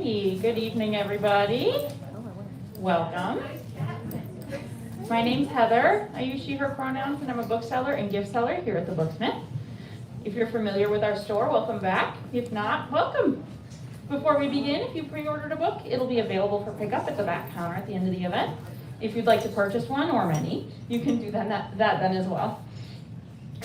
Alrighty, good evening everybody. Welcome. My name's Heather. I use she, her pronouns, and I'm a bookseller and gift seller here at the Booksmith. If you're familiar with our store, welcome back. If not, welcome. Before we begin, if you pre-ordered a book, it'll be available for pickup at the back counter at the end of the event. If you'd like to purchase one or many, you can do that then as well.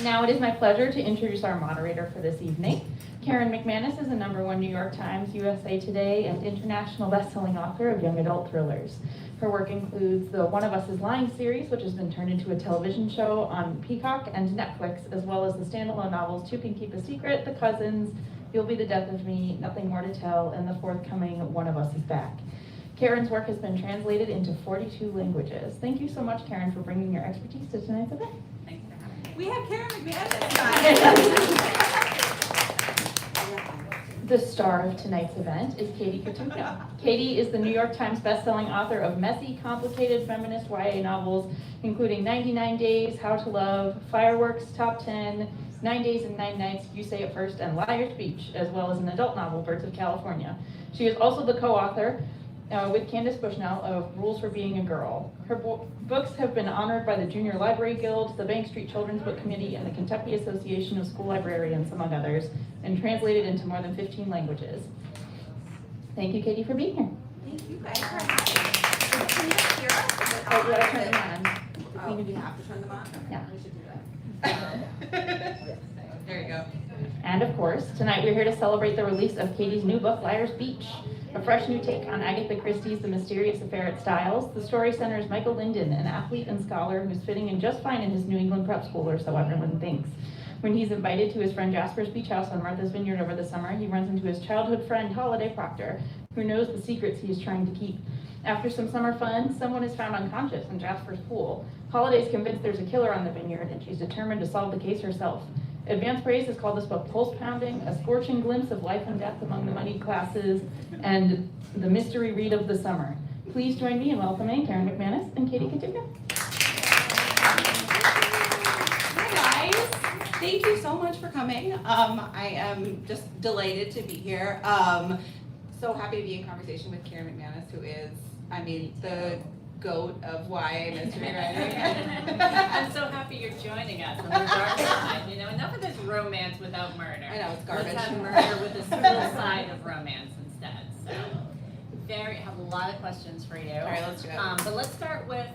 Now it is my pleasure to introduce our moderator for this evening. Karen McManus is a #1 New York Times, USA Today, and international best-selling author of young adult thrillers. Her work includes the One of Us is Lying series, which has been turned into a television show on Peacock and Netflix, as well as the standalone novels Two Can Keep a Secret, The Cousins, You'll Be the Death of Me, Nothing More to Tell, and the forthcoming One of Us is Back. Karen's work has been translated into 42 languages. Thank you so much, Karen, for bringing your expertise to tonight's event. Thanks for having me. We have Karen McManus. The star of tonight's event is Katie Cotugno. Katie is the New York Times bestselling author of messy, complicated feminist YA novels, including 99 Days, How to Love, Fireworks, Top 10, 9 Days and 9 Nights, You Say It First, and Liar's Beach, as well as an adult novel, Birds of California. She is also the co-author with Candace Bushnell of Rules for Being a Girl. Her books have been honored by the Junior Library Guild, the Bank Street Children's Book Committee, and the Kentucky Association of School Librarians, among others, and translated into more than 15 languages. Thank you, Katie, for being here. Thank you guys for having me. Can you guys hear us? Oh, you gotta turn them on. Oh, we have to turn them on? Okay. Yeah. We should do that. There you go. And of course, tonight we're here to celebrate the release of Katie's new book, Liar's Beach. A fresh new take on Agatha Christie's The Mysterious Affair at Styles. The story centers Michael Linden, an athlete and scholar who's fitting in just fine in his New England prep school, or so everyone thinks. When he's invited to his friend Jasper's beach house on Martha's Vineyard over the summer, he runs into his childhood friend Holiday Proctor, who knows the secrets he is trying to keep. After some summer fun, someone is found unconscious in Jasper's pool. Holiday's convinced there's a killer on the vineyard, and she's determined to solve the case herself. Advanced Praise has called this book pulse-pounding, a scorching glimpse of life and death among the moneyed classes, and the mystery read of the summer. Please join me in welcoming Karen McManus and Katie Cotugno. Hi guys, thank you so much for coming. I am just delighted to be here. So happy to be in conversation with Karen McManus, who is, I mean, the GOAT of YA mystery writing. I'm so happy you're joining us on the dark side. You know, enough of this romance without murder. I know, it's garbage. Let's have murder with the smooth side of romance instead. So, have a lot of questions for you. All right, let's do it. But let's start with,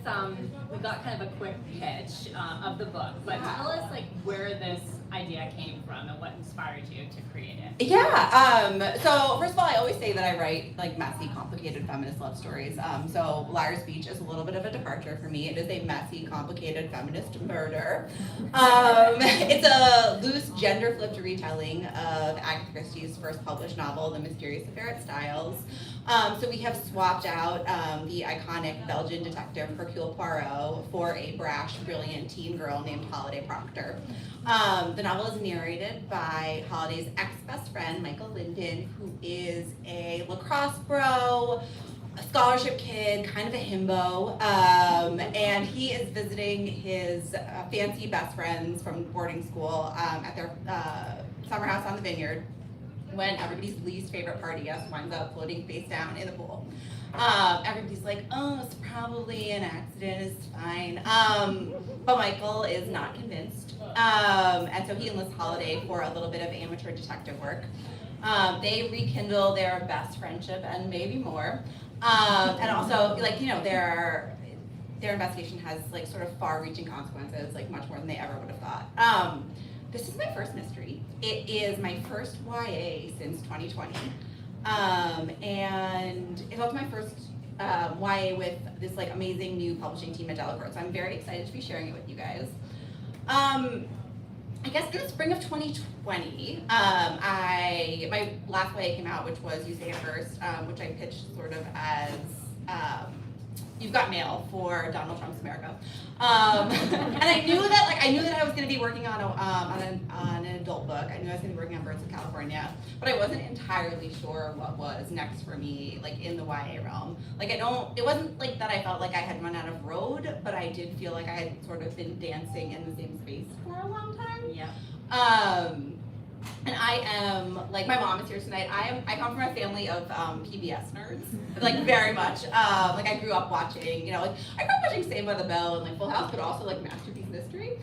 we got kind of a quick pitch of the book, but tell us like where this idea came from and what inspired you to create it. Yeah, so first of all, I always say that I write like messy, complicated feminist love stories. So Liar's Beach is a little bit of a departure for me. It is a messy, complicated feminist murder. It's a loose, gender-flipped retelling of Agatha Christie's first published novel, The Mysterious Affair at Styles. So we have swapped out the iconic Belgian detective Hercule Poirot for a brash, brilliant teen girl named Holiday Proctor. The novel is narrated by Holiday's ex-best friend, Michael Linden, who is a lacrosse bro, a scholarship kid, kind of a himbo, and he is visiting his fancy best friends from boarding school at their summer house on the vineyard, when everybody's least favorite party guest winds up floating face down in the pool. Everybody's like, oh, it's probably an accident, it's fine. But Michael is not convinced. And so he enlists Holiday for a little bit of amateur detective work. They rekindle their best friendship and maybe more. And also, like, you know, their investigation has like sort of far-reaching consequences, like much more than they ever would have thought. This is my first mystery. It is my first YA since 2020. And it's also my first YA with this like amazing new publishing team at Delacorte. So I'm very excited to be sharing it with you guys. I guess in the spring of 2020, my last YA came out, which was You Say It First, which I pitched sort of as You've Got Mail for Donald Trump's America. And I knew that I was going to be working on an adult book. I knew I was going to be working on Birds of California, but I wasn't entirely sure what was next for me, like in the YA realm. Like it wasn't like that I felt like I had run out of road, but I did feel like I had sort of been dancing in the same space for a long time. Yeah. And I am, like, my mom is here tonight. I come from a family of PBS nerds, like, very much. Like, I grew up watching, like, I grew up watching Saved by the Bell and, like, Full House, but also, like, Masterpiece Mystery.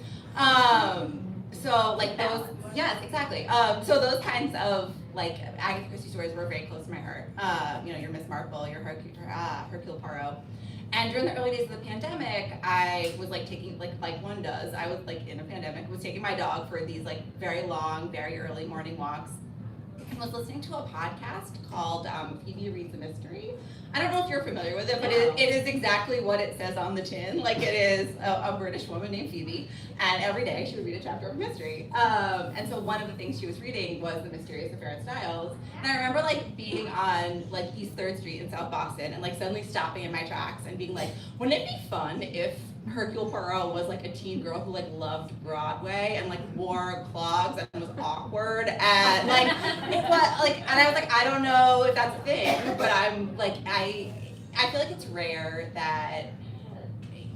So, like, those, yes, exactly. So those kinds of, like, Agatha Christie stories were very close to my heart. Your Miss Marple, your Hercule Poirot. And during the early days of the pandemic, I was like taking, like one does, I was like in a pandemic, was taking my dog for these like very long, very early morning walks, and was listening to a podcast called Phoebe Reads a Mystery. I don't know if you're familiar with it, but it is exactly what it says on the tin. Like, it is a British woman named Phoebe, and every day she would read a chapter of a mystery. And so one of the things she was reading was The Mysterious Affair of Styles. And I remember like being on like East 3rd Street in South Boston and like suddenly stopping in my tracks and being like, wouldn't it be fun if Hercule Poirot was like a teen girl who like loved Broadway and like wore clogs and was awkward and like and I was like, I don't know if that's a thing, but I'm like, I feel like it's rare that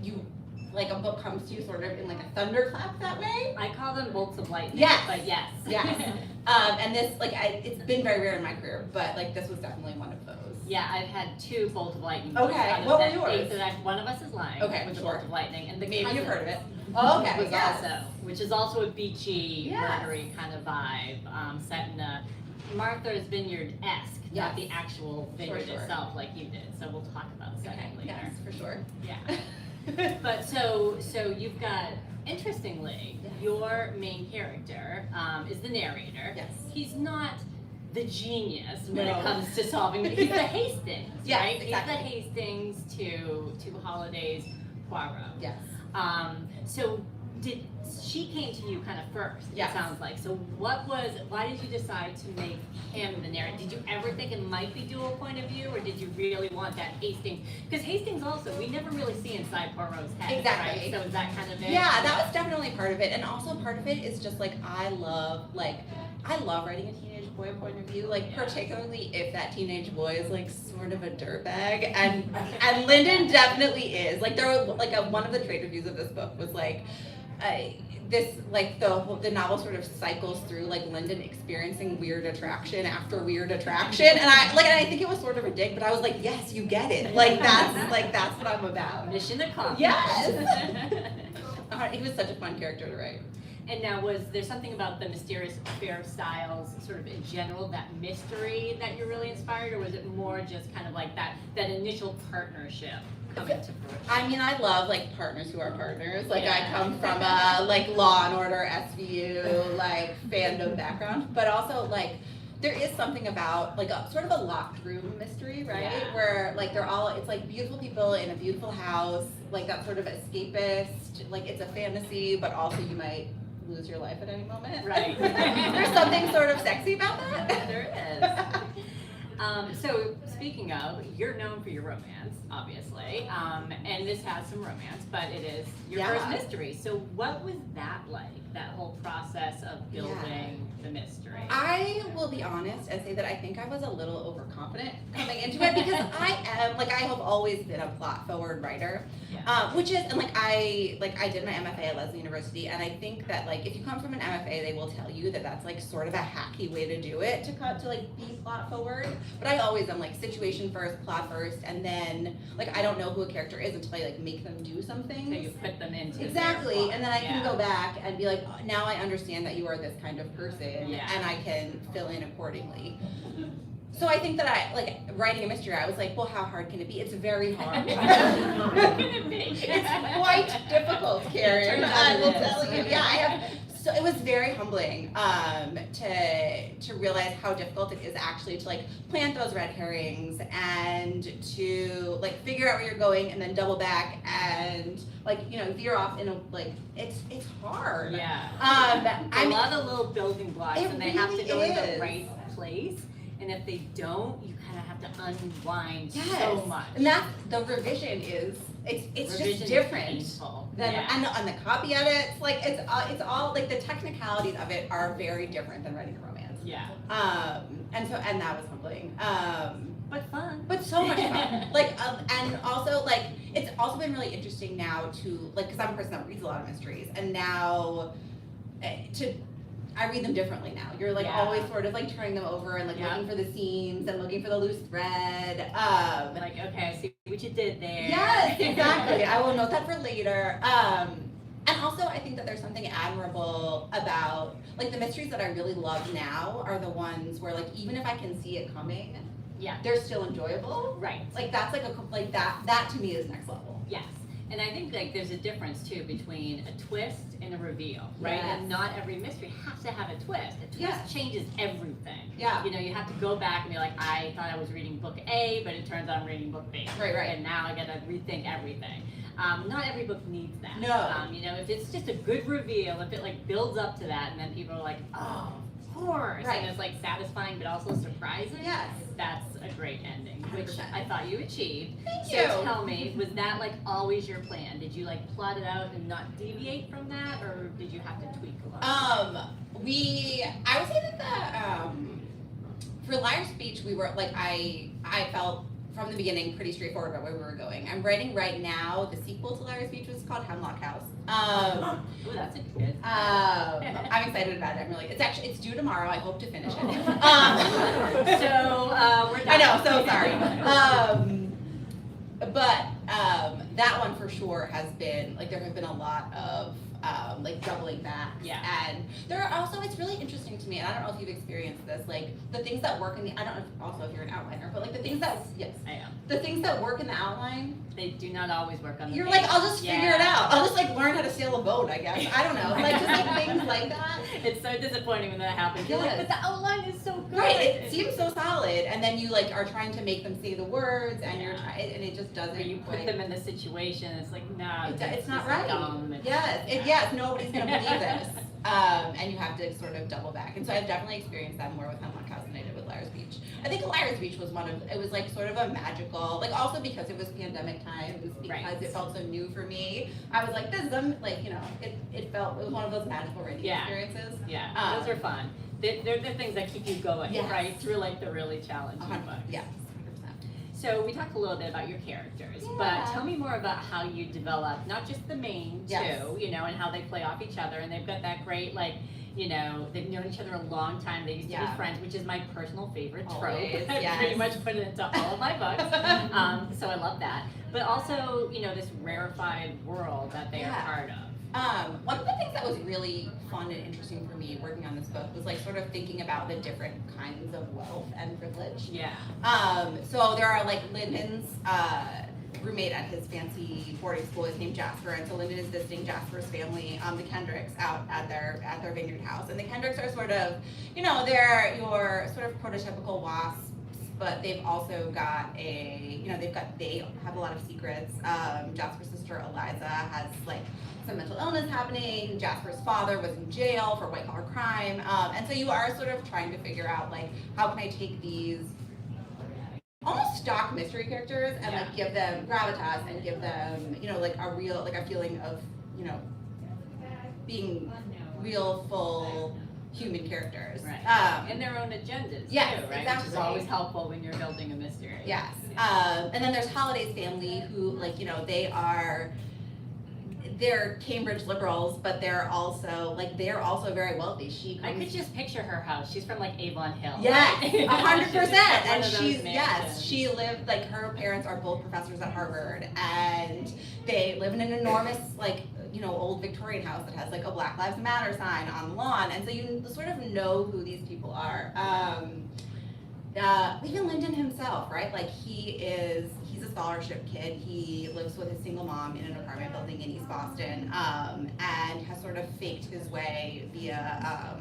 you like a book comes to you sort of in like a thunderclap that way. I call them bolts of lightning. Yes. But yes. Yes. And this like it's been very rare in my career, but like this was definitely one of those. Yeah, I've had 2 bolt of lightning. Okay, what were yours? One of us is lying. Okay, with sure. a bolt of lightning, and the Maybe cousin you've heard of it. Oh, okay, was yes. which is also a beachy, Yes. murdery kind of vibe, set in a Martha's Vineyard-esque, Yes. not the actual vineyard sure. itself like you did. So we'll talk about the setting later. Yes, for sure. Yeah. But so you've got, interestingly, Yes. your main character is the narrator. Yes. He's not the genius when No. it comes to solving it. He's the Hastings, Yes, right? exactly. He's the Hastings to Holiday's Poirot. Yes. So she came to you kind of first, Yes. it sounds like. So why did you decide to make him the narrator? Did you ever think it might be dual point of view, or did you really want that Hastings? Because Hastings also, we never really see inside Poirot's head, Exactly. right? So is that kind of it? Yeah, that was definitely part of it, and also part of it is just like I love writing a teenage boy point of view, like particularly if that teenage boy is like sort of a dirtbag, and Lyndon definitely is. Like there was like one of the trade reviews of this book was like. The novel sort of cycles through like Lyndon experiencing weird attraction after weird attraction, and I think it was sort of a dig, but I was like, yes, you get it, that's what I'm about. Mission accomplished. Yes. He was such a fun character to write. And now, was there something about the Mysterious Affair of Styles, sort of in general, that mystery that you're really inspired, or was it more just kind of like that initial partnership coming to fruition? I mean, I love like partners who are partners. Like Yeah. I come from a like Law and Order, SVU, like fandom background, but also like there is something about like a sort of a locked room mystery, right? Yeah. Where like it's like beautiful people in a beautiful house, like that sort of escapist, like it's a fantasy, but also you might lose your life at any moment. Right. There's something sort of sexy about that. There is. So speaking of, you're known for your romance, obviously, and this has some romance, but it is your Yeah. first mystery. So what was that like, that whole process of building the mystery? I will be honest and say that I think I was a little overconfident coming into it because I have always been a plot forward writer, Yeah. which is, and I did my MFA at Lesley University, and I think that like if you come from an MFA, they will tell you that that's like sort of a hacky way to do it, to like be plot forward. But I always am like situation first, plot first, and then like I don't know who a character is until I like make them do something. So you put them into Exactly, their plot. and then I can Yeah. go back and be like, oh, now I understand that you are this kind of person, Yeah. and I can fill in accordingly. So I think that writing a mystery, I was like, well, how hard can it be? It's very hard. What can it be? It's quite difficult, Karen. Turns out I it will is. tell you. Yeah, so it was very humbling to realize how difficult it is actually to like plant those red herrings and to like figure out where you're going and then double back and like veer off in a like it's hard. Yeah. A lot of little building blocks, It and they have to really go in is. the right place. And if they don't, you kind of have to unwind Yes. so much. And that's the revision is it's Revision just different. is painful. Then Yeah. and the copy edits, like it's all like the technicalities of it are very different than writing a romance. Yeah. And that was humbling. But fun. But so much fun. And also like it's also been really interesting now to like because I'm a person that reads a lot of mysteries, and now to I read them differently now. You're like Yeah. always sort of like turning them over and like Yeah. looking for the seams and looking for the loose thread. Like, okay, I see what you did there. Yes, exactly. I will note that for later. And also, I think that there's something admirable about, like, the mysteries that I really love now are the ones where, like, even if I can see it coming, Yeah, they're still enjoyable. right. Like, that's like that to me is next level. Yes, and I think like there's a difference too between a twist and a reveal, right? Yes. And not every mystery has to have a twist. A twist Yes. changes everything. Yeah. You know, you have to go back and be like, I thought I was reading book A, but it turns out I'm reading book B. Right. And now I gotta rethink everything. Not every book needs that. No. You know, if it's just a good reveal, if it like builds up to that, and then people are like, oh, of course, Right. and it's like satisfying but also surprising. Yes. That's a great ending, which 100%. I thought you achieved. Thank So you. tell me, was that like always your plan? Did you like plot it out and not deviate from that, or did you have to tweak a lot? I would say that for Liar's Speech, we were like, I felt from the beginning pretty straightforward about where we were going. I'm writing right now, the sequel to Liar's Speech was called Hemlock House. Ooh, that's a good. I'm excited about it. I'm really, it's due tomorrow. I hope to finish it. So we're done. I know, so sorry. But that one for sure has been, like, there have been a lot of like doubling back. Yeah. And there are also, it's really interesting to me, and I don't know if you've experienced this, like the things that work in the, I don't know if, also if you're an outliner, but like the things that, yes, I am. the things that work in the outline, They do not always work on the you're page. like, I'll just figure it out. I'll just like learn how to sail a boat, I guess. I don't know. Like just like things like that. It's so disappointing when that happens. You're like, Yes. but the outline is so good. Right, it seems so solid, and then you like are trying to make them say the words, and you're trying, and it just doesn't. Or you put quite- them in the situation, it's like, nah, It's not this is right. dumb. It's- Yes, nobody's gonna believe this. And you have to sort of double back. And so I've definitely experienced that more with Hemlock House than I did with Liar's Beach. I think Liar's Beach was it was like sort of a magical, like also because it was pandemic times, because Right. it felt so new for me. I was like, this is, like, you know, it was one of those magical writing Yeah. experiences. Yeah, those are fun. They're the things that keep you going, Yes. right? Through like the really challenging books. Yes, 100%. So we talked a little bit about your characters, Yeah. but tell me more about how you develop, not just the main Yes. two, you know, and how they play off each other. And they've got that great, like, you know, they've known each other a long time. They used to Yeah. be friends, which is my personal favorite trope. Always, I yes. pretty much put it into all of my books. So I love that. But also, you know, this rarefied world that they Yeah. are part of. One of the things that was really fun and interesting for me working on this book was like sort of thinking about the different kinds of wealth and privilege. Yeah. So there are like Lyndon's roommate at his fancy boarding school is named Jasper, and so Lyndon is visiting Jasper's family, the Kendricks, out at their vineyard house. And the Kendricks are sort of, you know, they're your sort of prototypical WASPs, but they've also got they have a lot of secrets. Jasper's sister Eliza has like some mental illness happening. Jasper's father was in jail for white collar crime. And so you are sort of trying to figure out like, how can I take these almost stock mystery characters and like give them gravitas and give them, you know, like a real, like a feeling of, you know, being real, full human characters. Right. And their own agendas Yes, too, right? Which is exactly. always helpful when you're building a mystery. Yes. And then there's Holiday's family who, like, you know, they're Cambridge liberals, but they're also very wealthy. I could just picture her house. She's from like Avon Hill. Yes, right? 100%. And she's she lived, like, her parents are both professors at Harvard, and they live in an enormous, like, you know, old Victorian house that has like a Black Lives Matter sign on the lawn, and so you sort of know who these people are. Even Lyndon himself, right? Like he's a scholarship kid. He lives with his single mom in an apartment building in East Boston, and has sort of faked his way via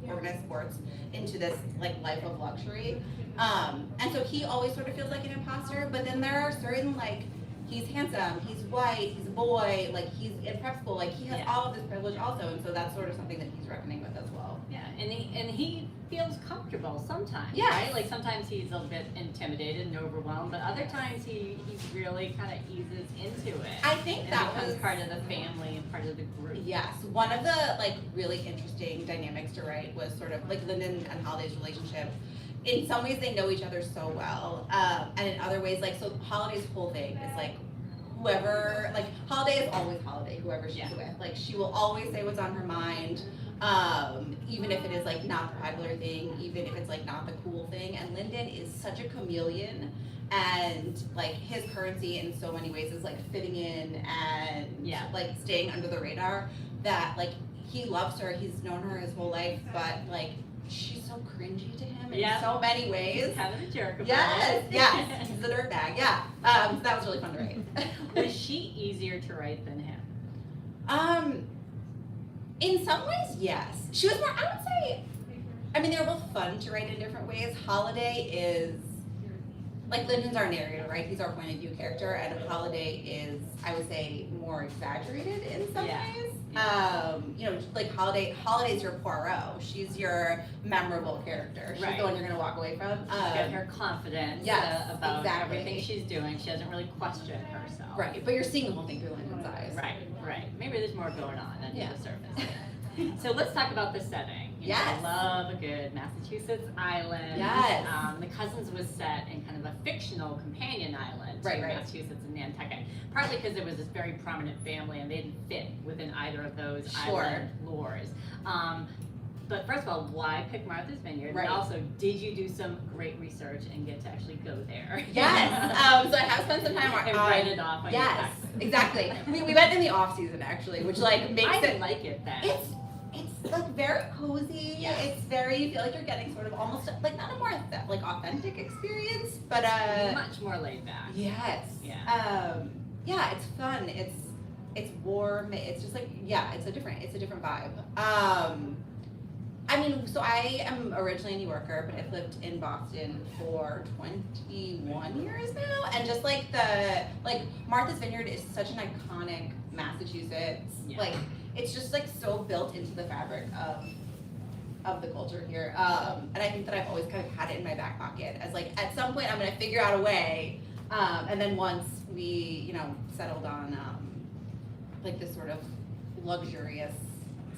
organized sports into this like life of luxury. And so he always sort of feels like an imposter. But then there are certain like, he's handsome, he's white, he's a boy, like he's in prep school, like he has all of this privilege also, and so that's sort of something that he's reckoning with as well. Yeah, and he feels comfortable sometimes, Yes. right? Like sometimes he's a bit intimidated and overwhelmed, but other times he really kind of eases into it. I think and that becomes was part of the family and part of the group. Yes, one of the like really interesting dynamics to write was sort of like Lyndon and Holiday's relationship. In some ways they know each other so well, and in other ways, like, so Holiday's whole thing is like, whoever, like, Holiday is always Holiday, whoever she's with. Like, she will always say what's on her mind. Even if it is like not the popular thing, even if it's like not the cool thing. And Lyndon is such a chameleon, and like his currency in so many ways is like fitting in and like staying under the radar, that like he loves her, he's known her his whole life, but like she's so cringy to him in so many ways. He's kind of a jerk about Yes, it. yes, he's a dirtbag, yeah. So that was really fun to write. Was she easier to write than him? In some ways, yes. She was more, I would say, I mean, they were both fun to write in different ways. Holiday is, like, Lyndon's our narrator, right? He's our point of view character, and Holiday is, I would say, more exaggerated in some ways. You know, like Holiday's your Poirot. She's your memorable character. She's the one you're gonna walk away from. Get her confidence about everything she's doing. She doesn't really question herself. Right, but you're seeing the whole thing through Lyndon's eyes. Right. Maybe there's more going on than the surface. So let's talk about the setting. You know, I love a good Massachusetts island. Yes. The Cousins was set in kind of a fictional companion island to Right. Massachusetts and Nantucket. Partly because there was this very prominent family and they didn't fit within either of those island lores. But first of all, why pick Martha's Vineyard? Right. And also, did you do some great research and get to actually go there? Yes. So I have spent some time and write it off on your taxes. Exactly. We went in the off season actually, which like makes I like it then. It's like very cozy. Yeah. It's very, you feel like you're getting sort of almost like not a more like authentic experience, but much more laid back. Yes. Yeah. Yeah, it's fun. It's warm. It's just like it's a different vibe. I mean, so I am originally a New Yorker, but I've lived in Boston for 21 years now, and just like Martha's Vineyard is such an iconic Massachusetts, like it's just like so built into the fabric of the culture here, and I think that I've always kind of had it in my back pocket as like at some point I'm gonna figure out a way, and then once we settled on like this sort of luxurious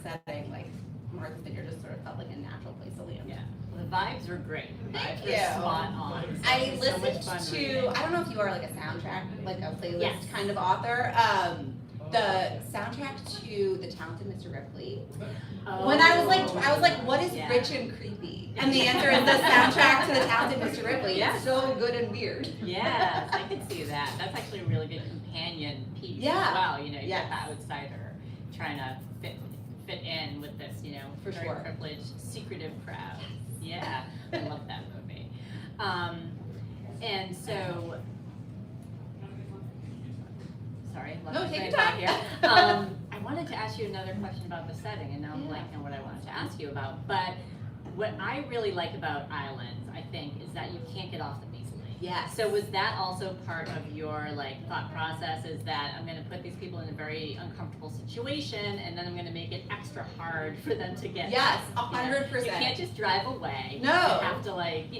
setting, like Martha's Vineyard just sort of felt like a natural place to land. Yeah. Well, the vibes were great. The Thank vibes you. were spot on. So I it was so much listened fun to, reading. I don't know if you are like a soundtrack, like a playlist Yes. kind of author. The soundtrack to The Talented Mr. Ripley. When I was like, what is rich and creepy? And the answer is the soundtrack to The Talented Mr. Ripley. It's so good and weird. Yes, I could see that. That's actually a really good companion piece as well. You know, you get the outsider trying to fit in with this, For very sure. privileged, secretive crowd. Yeah, I love that movie. And so, sorry, No, lost take my your thought time. here. I wanted to ask you another question about the setting, and now I'm blanking on what I wanted to ask you about. But what I really like about islands, I think, is that you can't get off them easily. Yes. So was that also part of your thought process? Is that I'm going to put these people in a very uncomfortable situation, and then I'm going to make it extra hard for them to get. Yes, out, 100%. You can't just drive away. No. You have to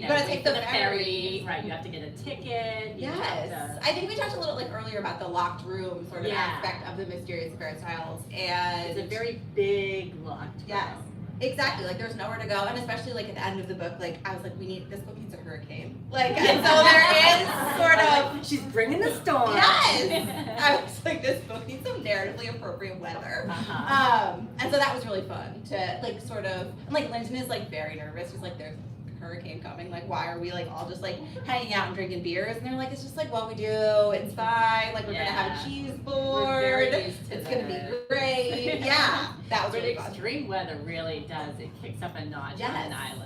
gotta take for the ferry. Right. You have to get a ticket. You Yes. have to- I think we talked a little earlier about the locked room sort of aspect of the Mysterious Affair Styles, and It's a very big locked Yes. room. Exactly, like there's nowhere to go, and especially like at the end of the book, like I was like, this book needs a hurricane, like, and so there is sort of, She's bringing the storm. yes, I was like, this book needs some narratively appropriate weather, and so that was really fun to like sort of, and like Linton is like very nervous, she's like, there's a hurricane coming, like why are we like all just like hanging out and drinking beers, and they're like, it's just like what we do, it's fine, like we're gonna have a cheese board, We're very used to it's gonna be that. great, yeah, that was But really fun. extreme weather really does, it kicks up a notch on an island,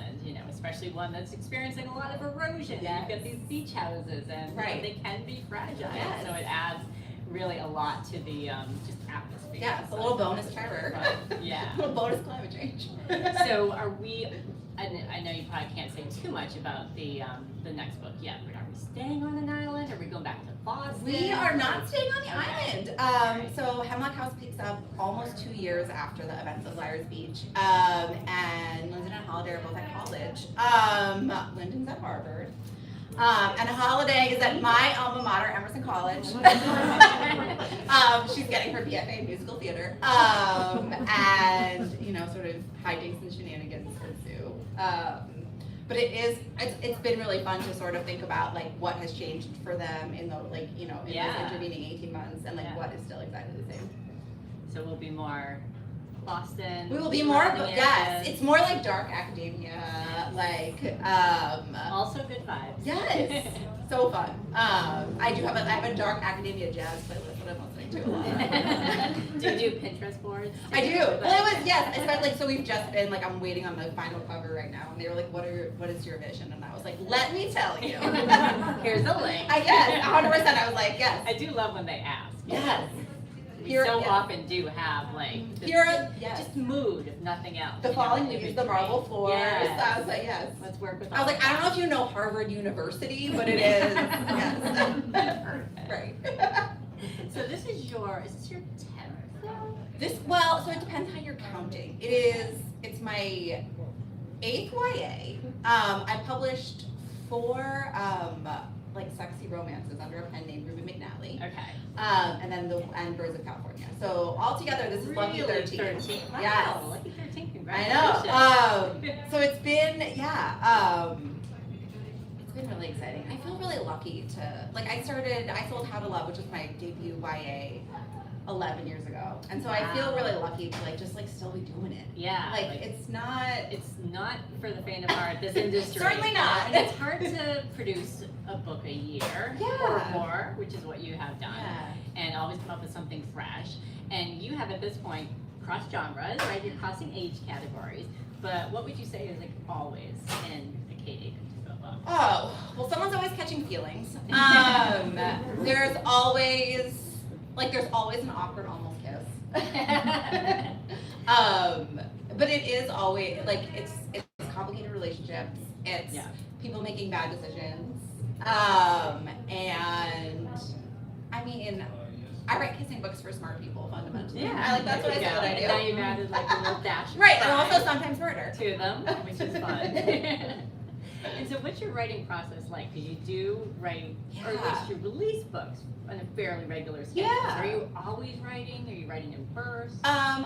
especially one that's experiencing a lot of erosion. Yes. You've got these beach houses and they can be fragile. Yes. So it adds really a lot to the just atmosphere. Yeah, it's a little bonus terror. Yeah. A little bonus climate change. So are we, I know you probably can't say too much about the next book yet, but are we staying on an island? Are we going back to Boston? We are not staying on the island. So Hemlock House picks up almost 2 years after the events of Liar's Beach. And Lyndon and Holiday are both at college. Lyndon's at Harvard. And Holiday is at my alma mater, Emerson College. She's getting her BFA in musical theater. And, sort of hijinks and shenanigans ensue. But it's been really fun to sort of think about like what has changed for them in the in those intervening 18 months and what is still exactly the same. So we'll be more Boston. We will be more, surrounding yes, areas. it's more like dark academia, like, Also good vibes. yes, so fun. I have a dark academia jazz playlist that I'm listening to a lot. Do you do Pinterest boards? I do. Well, it was, yes, especially like, so we've just been like, I'm waiting on the final cover right now, and they were like, what is your vision? And I was like, let me tell you. Here's the link. Yes, 100%. I was like, yes. I do love when they ask. Yes. We Here- so yeah. often do have like just, Yes. just mood, if nothing else. The you know, falling leaves, the imagery. marble floors. Yes. I was like, yes. Let's work with. I was like, I don't know if you know Harvard University, but it is. Yes. Right. So this is this your 10th? Well, so it depends how you're counting. It's my 8th YA. I published 4 like sexy romances under a pen named Ruby McNally. Okay. And then and Birds of California. So altogether, this is Lucky 13. 13. Wow, Yes. Lucky 13, I congratulations. know. So it's been, it's been really exciting. I feel really lucky to, like, I sold How to Love, which was my debut YA 11 years ago. And so I feel Wow. really lucky to just still be doing it. Yeah. Like it's not for the faint of heart, this industry. Certainly not. And it's hard to produce a book a year or Yeah. more, which is what you have done. Yeah. And always come up with something fresh. And you have at this point cross genres, right? You're crossing age categories. But what would you say is like always in a KA Kotugno book? Oh, well, someone's always catching feelings. There's always an awkward almost kiss. But it is always it's complicated relationships. It's Yeah. people making bad decisions. And I mean, I write kissing books for smart people fundamentally. That's what I said that I And do. now you've added like a little dash of Right, and pride also sometimes murder. to them, which is fun. And so what's your writing process like? Because you do write, or at Yeah. least you release books on a fairly regular schedule. Yeah. Are you always writing? Are you writing in verse? I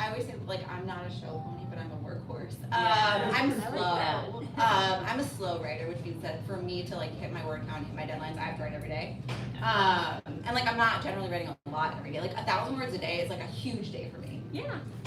always say I'm not a show pony, but I'm a workhorse. Yeah, I'm I like slow. that. I'm a slow writer, which means that for me to hit my word count, hit my deadlines, I have to write every day. And I'm not generally writing a lot every day. 1,000 words a day is a huge day for me. Yeah.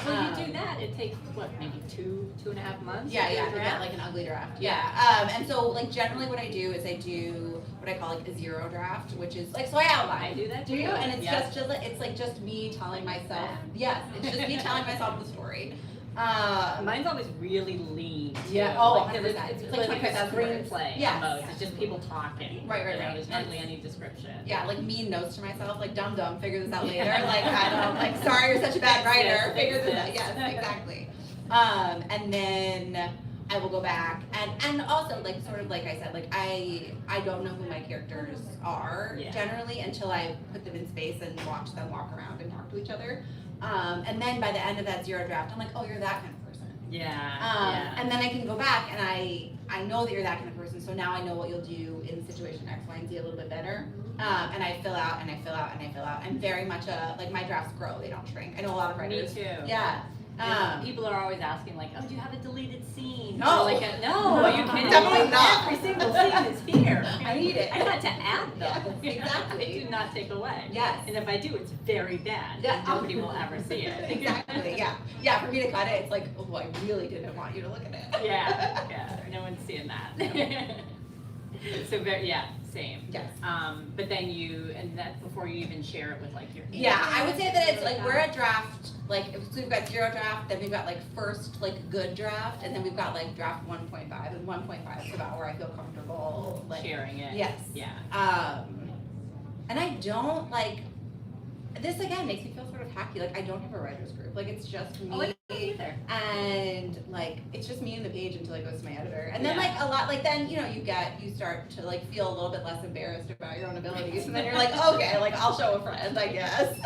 Well, you do that. It takes what, maybe 2.5 months? Yeah, to do a to get draft? an ugly draft. Yeah. Yeah. And so generally what I do is I do what I call a zero draft, which is so I outline. I do that Do too. you? And it's Yes. just me telling Like myself. that. Yes, it's just me telling myself the story. Mine's always really lean. Too. Yeah, oh, Like, 'cause 100%. It's It's like a 25,000 words. screenplay Yes. almost. It's just people talking. Right, You know, right. There's hardly any description. Yeah, mean notes to myself, dumb, figure this out later. I don't sorry, you're such a bad writer. Yes, Figure this yes. out. Yes, exactly. And then I will go back and also sort of like I said, I don't know who my characters are Yeah. generally until I put them in space and watch them walk around and talk to each other. And then by the end of that zero draft, I'm like, oh, you're that kind of person. Yeah. And then I can go back and I know that you're that kind of person, so now I know what you'll do in situation X, Y, and Z a little bit better. And I fill out and I fill out and I fill out. I'm very much my drafts grow, they don't shrink. I know a lot of Me writers. too. Yeah. And people are always asking oh, do you have a deleted scene? No. Or no, are you kidding? Definitely me? not. Every single scene is here. I need it. I had to add them. Yes, exactly. I do not take away. Yes. And if I do, it's very bad. Yeah. Nobody will ever see it. Exactly, yeah. Yeah, for me to cut it, it's oh, I really didn't want you to look at it. Yeah. No one's seeing that. So same. Yes. But then and that's before you even share it with your. Yeah, I would say that it's like we're at draft, so we've got zero draft, then we've got first good draft, and then we've got draft 1.5, and 1.5 is about where I feel comfortable sharing it. Yes. Yeah. And I don't this again makes me feel sort of hacky. I don't have a writer's group. It's just me. Oh, I don't either. And it's just me and the page until it goes to my editor. And then Yeah. a lot then you start to feel a little bit less embarrassed about your own abilities. And then you're okay, I'll show a friend, I guess.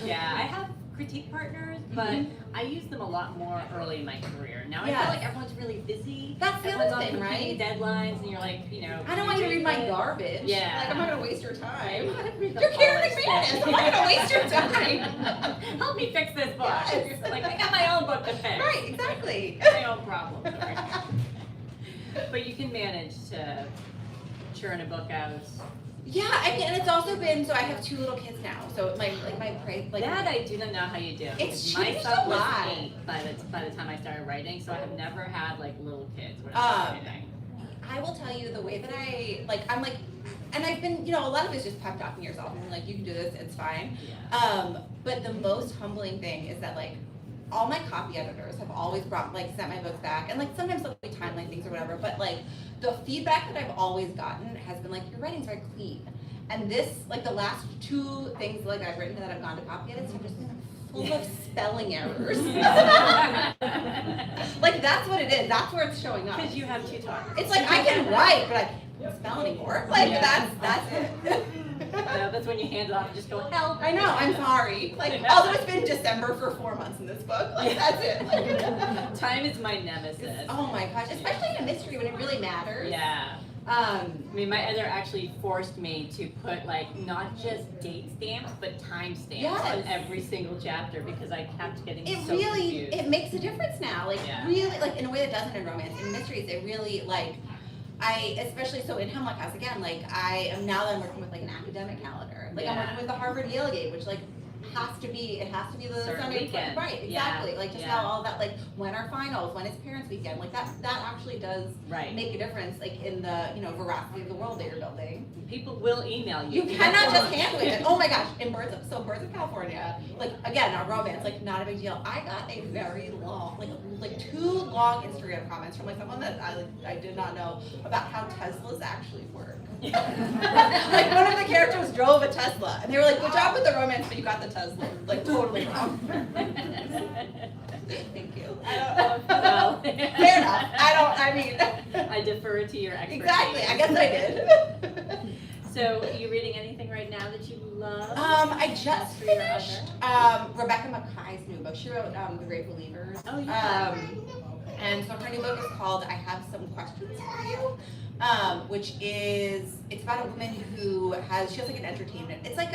Yeah, I have critique partners, but I use them a lot more early in my career. Now I Yes. feel like everyone's really busy. That's the Everyone's other on thing, competing right? deadlines, and you're I don't want you to read my it. garbage. Yeah. I'm not gonna waste your time. Read the You're Karen polished McManus. stuff. I'm not gonna waste your time. Help me fix this book. Yes. I got my own book to fix. Right, exactly. My own problems. But you can manage to churn a book out Yeah, I mean, and it's also been, so I have 2 little kids now, so my price, like. That I do not know how you do. It's My changed son a was lot. 8 by the time I started writing, so I have never had like little kids when I was writing. I will tell you the way that I'm like, and I've been, a lot of it's just pep talking yourself and like, you can do this, it's fine. Yeah. But the most humbling thing is that like, all my copy editors have always sent my books back, and like sometimes they'll be timeline things or whatever, but like the feedback that I've always gotten has been like, your writing's very clean. And this, like the last 2 things like I've written that I've gone to copy edits have just been full of spelling errors. Like that's what it is, that's where it's showing up. Because you have 2 daughters. It's like I can write, but I can't spell anymore. Like that's it. No, that's when you hand it off and just go, help. I know, I'm sorry. Like, although it's been December for 4 months in this book, like that's it. Like, time is my nemesis. oh my gosh, especially in a mystery when it really matters. Yeah. I mean, my editor actually forced me to put like not just date stamps, but time stamps on every single chapter because I kept getting so confused. It makes a difference now. Like really, like in a way that doesn't in romance. In mysteries, it really like. Especially so in Hemlock House again, like I'm working with like an academic calendar. Like I'm working with the Harvard Yale Gate, which like has to be the Sunday weekend. Right, exactly. Like just how all that like when are finals, when is parents weekend, like that actually does make a difference like in the veracity of the world that you're building. People will email you. You cannot just handle it. Oh my gosh, in Birds of California, like again, our romance, like not a big deal. I got a very long, like 2 long Instagram comments from like someone that I did not know about how Teslas actually work. Like one of the characters drove a Tesla, and they were like, "Good job with the romance, but you got the Tesla like totally wrong." Thank you. Well, fair enough. I defer to your expertise. Exactly. I guess I did. So, are you reading anything right now that you love? I just finished Rebecca Mackay's new book. She wrote The Great Believers. Oh yeah. And so her new book is called I Have Some Questions for You, which is, it's about a woman who she has like an entertainment, it's like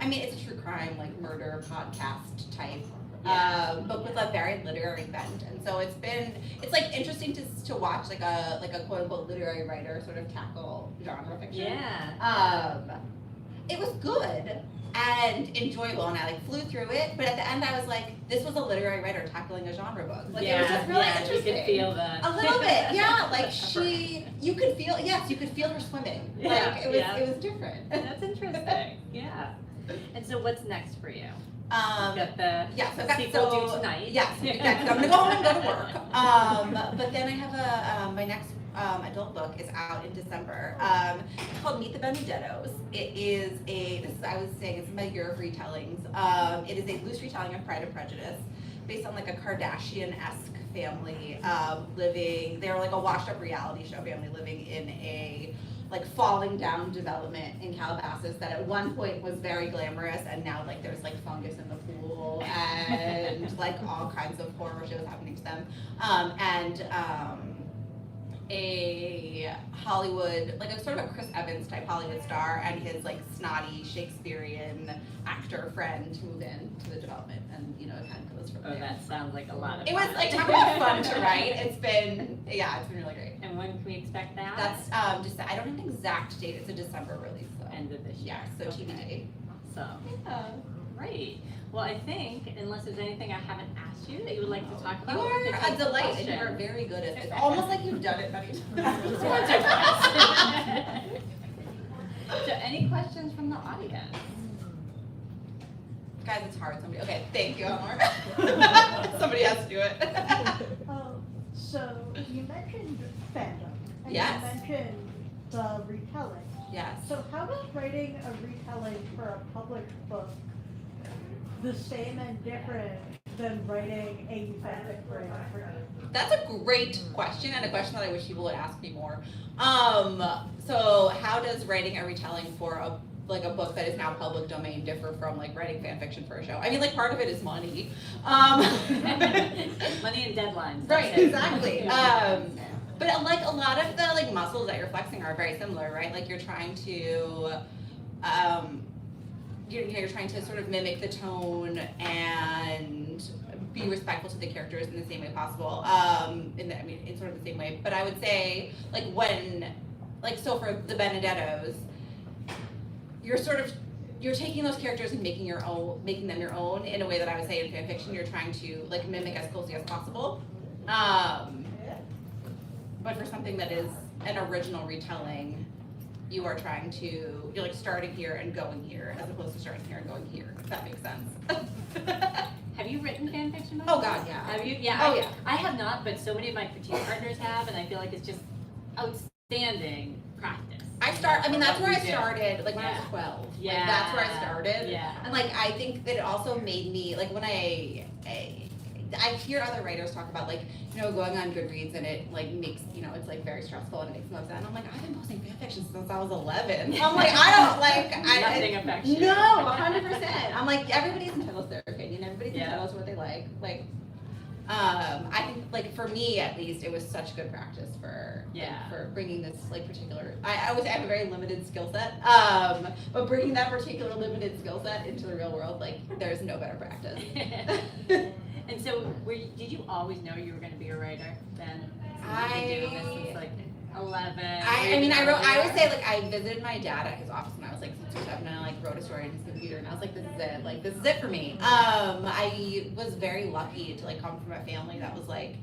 it's a true crime, like murder podcast type book with a very literary bent. And so it's like interesting to watch like a quote unquote literary writer sort of tackle genre fiction. Yeah. It was good and enjoyable, and I like flew through it, but at the end I was like, this was a literary writer tackling a genre book. Like it was just really interesting. You could feel that. A little bit, yeah. Like you could feel her swimming. Yeah, like it was different. That's interesting. Yeah. And so what's next for you? You've got the sequel due tonight. Yes, I'm gonna go home and go to work. But then I have my next adult book is out in December. It's called Meet the Benedettos. It is it's my year of retellings. It is a loose retelling of Pride and Prejudice, based on like a Kardashian-esque family living. They're like a washed-up reality show family living in a like falling down development in Calabasas that at one point was very glamorous, and now like there's like fungus in the pool and like all kinds of horror shows happening to them. A Hollywood, like a sort of a Chris Evans type Hollywood star and his like snotty Shakespearean actor friend move in to the development, and it kind of goes from there. Oh, that sounds like a lot of fun. It was like talk about fun to write. It's been really great. And when can we expect that? That's just I don't have an exact date. It's a December release. So. End of this year. Yeah, so TBD. Awesome. Yeah. Great. Well, I think, unless there's anything I haven't asked you that you would like to talk about. You are a delight, and you are very good at it. It's almost like you've done it many times. Just once or twice. So, any questions from the audience? Guys, it's hard. Okay, thank you, Elmore. Somebody has to do it. So you mentioned fandom, and Yes. you mentioned the retelling. Yes. So how is writing a retelling for a published book the same and different than writing a fanfic for a That's a great question, and a question that I wish people would ask me more. So how does writing a retelling for a book that is now public domain differ from like writing fan fiction for a show? I mean, like part of it is money. Money and deadlines. Right, exactly. But like a lot of the like muscles that you're flexing are very similar, right? Like you're trying to you're trying to sort of mimic the tone and be respectful to the characters in the same way possible. In sort of the same way. But I would say, so for the Benedettos, you're taking those characters and making them your own in a way that I would say in fan fiction you're trying to like mimic as closely as possible. But for something that is an original retelling, you're like starting here and going here, as opposed to starting here and going here, if that makes sense. Have you written fan fiction books? Oh God, yeah. Have you? Yeah. Oh, yeah. I have not, but so many of my critique partners have, and I feel like it's just outstanding practice. That's where I started, like when I was 12. Yeah. Like, that's where I started. Yeah. And like, I think that it also made me, like when I hear other writers talk about like, going on Goodreads and it like makes, it's like very stressful and it makes them upset. And I'm like, I've been posting fan fiction since I was 11. I'm like, Nothing affects you. No, 100%. I'm like, everybody's entitled to their opinion. Everybody's entitled to what they like. Like, I think like for me at least, it was such good practice for bringing this like particular. I would say I have a very limited skill set, but bringing that particular limited skill set into the real world, like there's no better practice. And so, did you always know you were going to be a writer then? You've been doing this since like 11. I would say like I visited my dad at his office when I was like 6 or 7, and I like wrote a story on his computer, and I was like, this is it for me. I was very lucky to like come from a family that was like,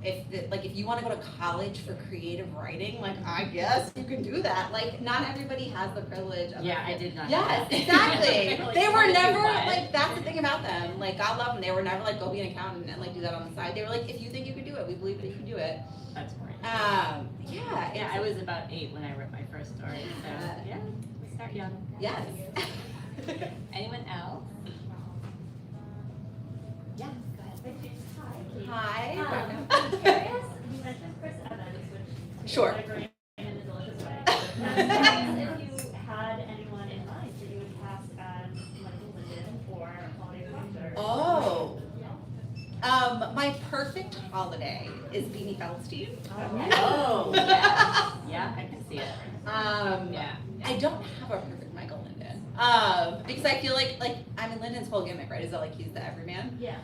if you want to go to college for creative writing, like I guess you can do that. Like not everybody has the privilege of I did not. Yes, exactly. Like, they were never but- like, that's the thing about them. Like God love them. They were never like, go be an accountant and like do that on the side. They were like, if you think you can do it, we believe that you can do it. That's great. Yeah, I was about 8 when I wrote my first story. So start young. Yes. Anyone else? Yeah. Hi. I'm curious, you mentioned Chris Evans, which Sure. is great in a delicious way. I'm curious if you had anyone in mind that you would cast as Michael Linden or Holiday Proctor. Oh. My perfect holiday is Beanie Feldstein. Oh, yeah. Yeah, I can see it. Yeah. I don't have a perfect Michael Linden. Because I feel like Linden's whole gimmick, right, is that like he's the everyman. Yeah.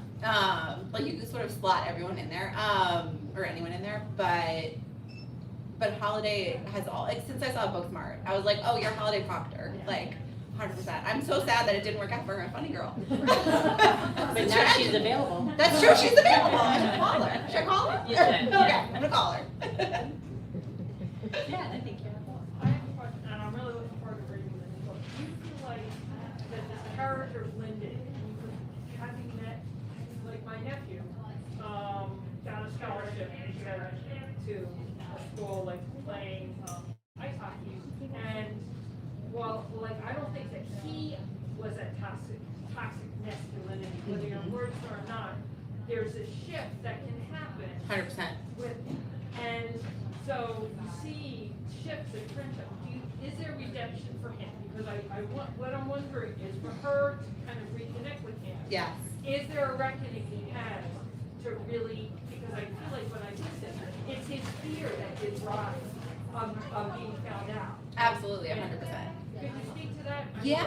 Like you can sort of slot everyone in there, or anyone in there, but Holiday has all, like since I saw Booksmart, I was like, oh, you're Holiday Proctor, Yeah. like 100%. I'm so sad that it didn't work out for her in Funny Girl. But now she's available. That's true, she's available. I should call her. Should I call her? You should, yeah. Okay, I'm gonna call her. Yeah, I think you're. I have a question, and I'm really looking forward to reading this book. Do you feel like that this character Lyndon, having met, like my nephew, got a scholarship to a school like playing ice hockey, and like I don't think that he was a toxic masculinity, whether your words or not. There's a shift that can happen 100%. with, and so you see shifts in friendship. Is there redemption for him? Because what I'm wondering is for her to kind of reconnect with him. Yes. Is there a reckoning he has to really? Because I feel like when I listen, it's his fear that gives rise of being found out. Absolutely, 100%. Could you speak to that? Yeah,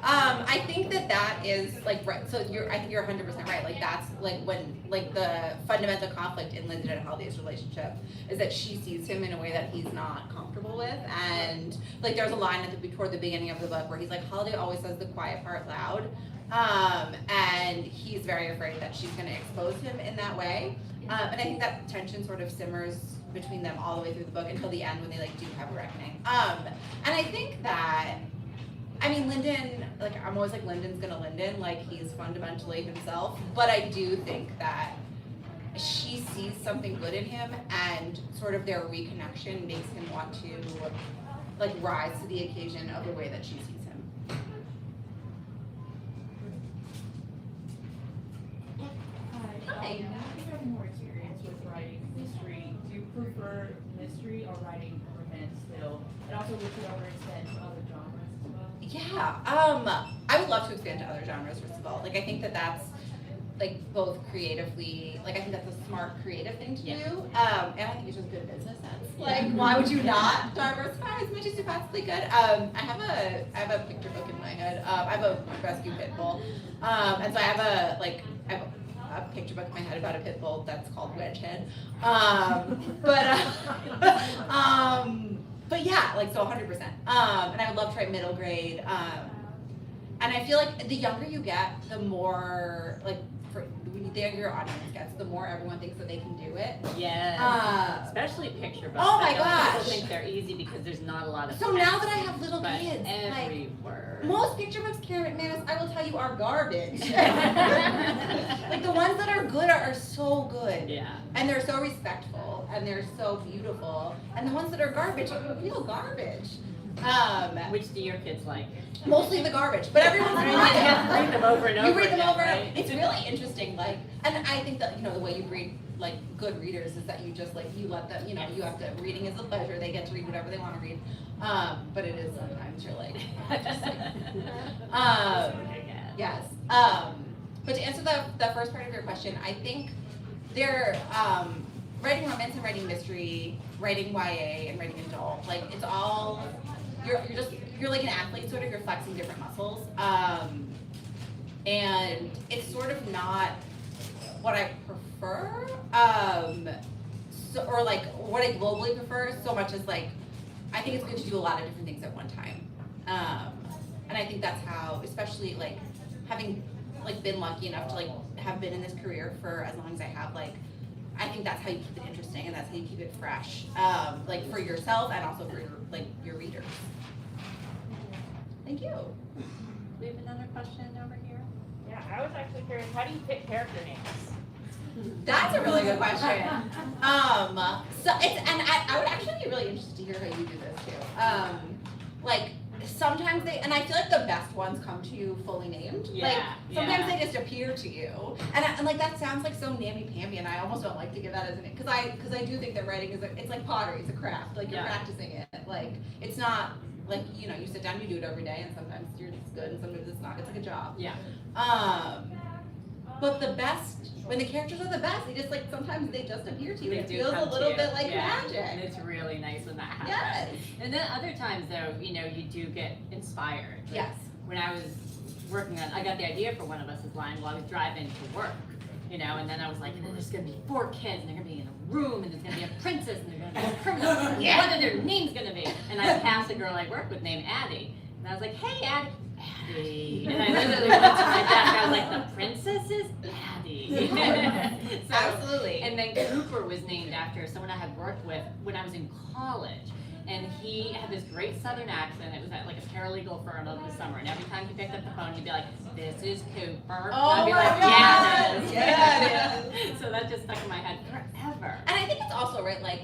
I think that is like right. So I think you're 100% right. Like that's like when like the fundamental conflict in Linden and Holiday's relationship is that she sees him in a way that he's not comfortable with, and like there's a line toward the beginning of the book where he's like, Holiday always says the quiet part loud, and he's very afraid that she's going to expose him in that way, and I think that tension sort of simmers between them all the way through the book until the end when they like do have a reckoning. And I think that, I mean, Linden, like I'm always like Linden's gonna Linden, like he's fundamentally himself, but I do think that she sees something good in him, and sort of their reconnection makes him want to like rise to the occasion of the way that she sees him. Hi. Now that you have more experience with writing mystery, do you prefer mystery or writing romance still? And also, would you ever extend to other genres as well? Yeah, I would love to expand to other genres, first of all. Like, I think that that's, like, both creatively, like, I think that's a smart creative thing to do. And I think it's just good business sense. Like, why would you not diversify as much as you possibly could? I have a picture book in my head. I have a rescue pit bull. And so I have a picture book in my head about a pit bull that's called Wedgehead. But yeah, like so 100%. And I would love to write middle grade. And I feel like the younger you get, the more like the younger your audience gets, the more everyone thinks that they can do it. Yeah. Especially picture books. Oh my I know gosh. People think they're easy because there's not a lot of So now that I have little but kids, like, every word. most picture books, Karen McManus, I will tell you, are garbage. Like the ones that are good are so good. Yeah. And they're so respectful and they're so beautiful. And the ones that are garbage are real garbage. Which do your kids like? Mostly the garbage, but everyone's I mean, you have to read them over and over. You read them again, over. right? It's really interesting. Like, and I think that the way you breed like good readers is that you just like you let them. You have to. Reading is a pleasure. They get to read whatever they want to read. But it is sometimes you're like, just like yes. But to answer the first part of your question, I think they're writing romance and writing mystery, writing YA and writing adult. Like it's all you're like an athlete, sort of. You're flexing different muscles, and it's sort of not what I prefer, or like what I globally prefer so much as like I think it's good to do a lot of different things at one time, and I think that's how, especially like having like been lucky enough to like have been in this career for as long as I have, like I think that's how you keep it interesting and that's how you keep it fresh, like for yourself and also for your readers. Thank you. We have another question over here. Yeah, I was actually curious, how do you pick character names? That's a really good question. So it's, and I would actually be really interested to hear how you do this too. Like sometimes and I feel like the best ones come to you fully named. Yeah, like sometimes yeah. they just appear to you, and like that sounds like so namby-pamby, and I almost don't like to give that as an because I do think that writing is it's like pottery, it's a craft. Like you're practicing it. Like it's not like you sit down, you do it every day, and sometimes it's good, and sometimes it's not. It's like a job. Yeah. But the best, when the characters are the best, they just like sometimes they just appear to you. They It do feels come a little to bit you. like And magic. it's really nice when that happens. Yes. And then other times though, you do get inspired. Like, Yes. When I was working on, I got the idea for One of Us is Lying while I was driving to work. And then I was like, there's gonna be 4 kids and they're gonna be in a room and there's gonna be a princess and they're gonna be a criminal. And what are their names gonna be? And I passed a girl I worked with named Addie. And I was like, hey Addie. Addie. And I literally went to my desk, I was like, the princess is Addie. So, Absolutely. and then Cooper was named after someone I had worked with when I was in college. And he had this great southern accent. It was at like a paralegal firm over the summer. And every time he picked up the phone, he'd be like, this is Cooper. Oh and I'd be my like, God. yeah, it is. Yeah, it So that just stuck in my head forever. And I think it's also right, like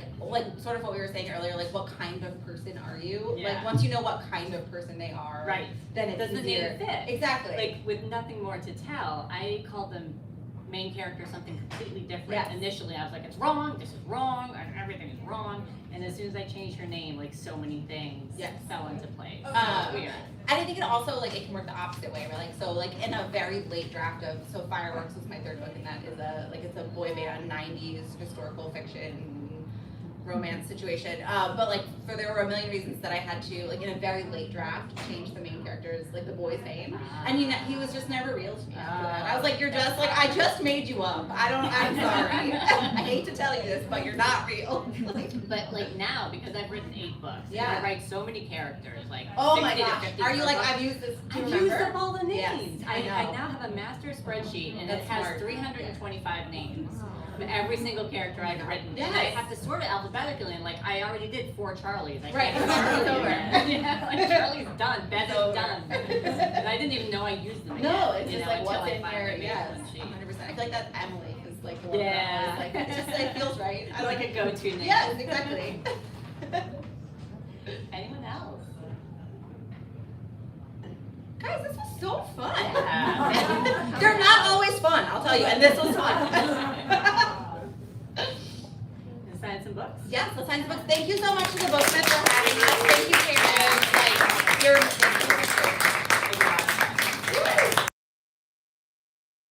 sort of what we were saying earlier, like what kind of person are you? Yeah. Like once you know what kind of person they are, Right. then it's Does the easier. name fit? Exactly. Like with nothing more to tell, I called them main character something completely different. Yes. Initially, I was like, it's wrong, this is wrong, and everything is wrong. And as soon as I changed her name, like so many things Yes. fell into place. Um, Weird. And I think it also it can work the opposite way, where in a very late draft of Fireworks was my third book, and that is it's a boy band on 90s historical fiction romance situation. But there were a million reasons that I had to in a very late draft change the main character's the boy's name, and he was just never real to me after that. I was like, you're just I just made you up. I'm sorry. I hate to tell you this, but you're not real. But now, because I've written 8 books, and Yeah. I write so many characters, Oh my 60 to gosh, 50 are you per book. I've used this? Do you I've remember? used up all the Yes, names. I I know. now have a master spreadsheet, and That's it has smart. 325 names of every single character I've written. And I Yes. have to sort it alphabetically, and I already did 4 Charlies. I Right, can't it's do over. Charlie again. Yeah, Charlie's done, Beth is over. done. And I didn't even know I used them again. No, it's just until what's I in finally here. made Yes, one sheet. 100%. I feel like that's Emily is the one Yeah. that always, it just feels right. I Like a go-to name. Yes, exactly. Anyone else? Guys, this was so fun. Yeah. They're not always fun, I'll tell you, and this was fun. Sign some books? Yes, let's sign some books. Thank you so much to the Booksmith for having us. Thank you, Karen.